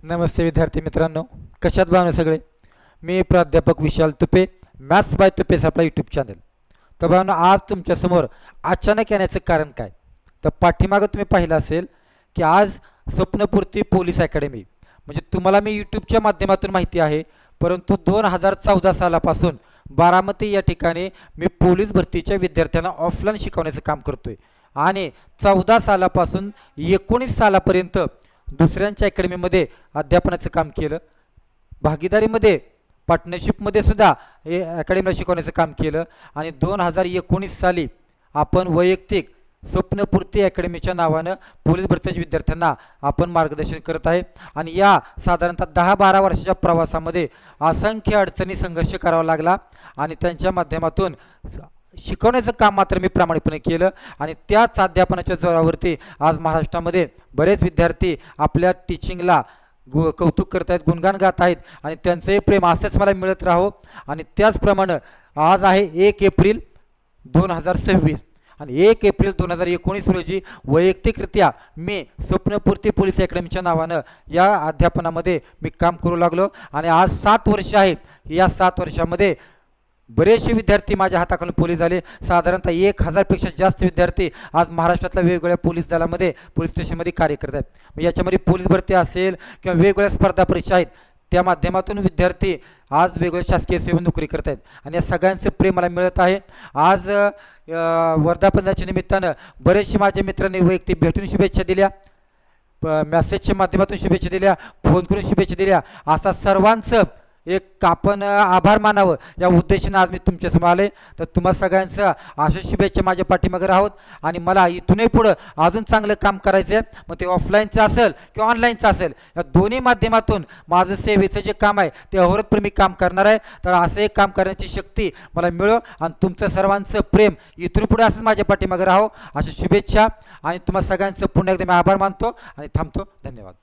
नमस्ते विद्यार्थी मित्रांनो, कशात बांधू सगळे. मी प्राध्यापक विशाल तुपे, मॅथ्स बाय तुपेस आपला यूट्यूब चॅनल. तर बांधू आज तुमच्यासमोर अचानक येण्याचं कारण काय. तर पाठीमागं तुम्ही पाहिलं असेल की आज स्वप्नपूर्ती पोलीस अकॅडमी म्हणजे तुम्हाला मी यूट्यूबच्या माध्यमातून माहिती आहे, परंतु 2014 सालापासून बारामती या ठिकाणी मी पोलीस भरतीच्या विद्यार्थ्यांना ऑफलाईन शिकवण्याचं काम करतोय आणि 14 सालापासून 19 सालापर्यंत दुसऱ्यांच्या अकॅडमीमध्ये अध्यापनाचं काम केलं. भागीदारीमध्ये पार्टनरशिपमध्ये सुद्धा हे अकॅडमीला शिकवण्याचं काम केलं आणि 2019 साली आपण वैयक्तिक स्वप्नपूर्ती अकॅडमीच्या नावानं पोलीस भरतीच्या विद्यार्थ्यांना आपण मार्गदर्शन करत आहे. आणि या साधारणतः 10-12 वर्षाच्या प्रवासामध्ये असंख्य अडचणी संघर्ष करावा लागला आणि त्यांच्या माध्यमातून शिकवण्याचं काम मात्र मी प्रामाणिकपणे केलं आणि त्याच अध्यापनाच्या जोरावरती आज महाराष्ट्रामध्ये बरेच विद्यार्थी आपल्या टीचिंगला कौतुक करत आहेत, गुणगान गात आहेत आणि त्यांचंही प्रेम असंच मला मिळत राहो. आणि त्याचप्रमाणे आज आहे 1 एप्रिल 2026 आणि 1 एप्रिल 2019 रोजी वैयक्तिकरित्या मी स्वप्नपूर्ती पोलीस अकॅडमीच्या नावानं या अध्यापनामध्ये मी काम करू लागलो आणि आज 7 वर्ष आहे. या 7 वर्षामध्ये बरेचसे विद्यार्थी माझ्या हाताखालून पोलीस झाले. साधारणतः 1000पेक्षा जास्त विद्यार्थी आज महाराष्ट्रातल्या वेगवेगळ्या पोलीस दलामध्ये पोलीस स्टेशनमध्ये कार्य करत आहेत. याच्यामध्ये पोलीस भरती असेल किंवा वेगवेगळ्या स्पर्धा परीक्षा आहेत, त्या माध्यमातून विद्यार्थी आज वेगवेगळ्या शासकीय सेवेत नोकरी करत आहेत आणि या सगळ्यांचं प्रेम मला मिळत आहे. आज वर्धापनाच्या निमित्तानं बरेचसे माझ्या मित्रांनी वैयक्तिक भेटून शुभेच्छा दिल्या, मेसेजच्या माध्यमातून शुभेच्छा दिल्या, फोन करून शुभेच्छा दिल्या. असा सर्वांचं एक आपण आभार मानावं या उद्देशाने आज मी तुमच्यासमोर आले. तर तुम्हा सगळ्यांचं अशा शुभेच्छा माझ्या पाठीमागे राहोत आणि मला इथूनही पुढं अजून चांगलं काम करायचं आहे. मग ते ऑफलाईनचं असेल किंवा ऑनलाईनचं असेल, या दोन्ही माध्यमातून माझं सेवेचं जे काम आहे ते अहोरात्र मी काम करणार आहे. तर असं एक काम करण्याची शक्ती मला मिळो आणि तुमचं सर्वांचं प्रेम इथून पुढे असंच माझ्या पाठीमागे राहो अशा शुभेच्छा आणि तुम्हा सगळ्यांचं पुन्हा एकदा मी आभार मानतो आणि थांबतो. धन्यवाद.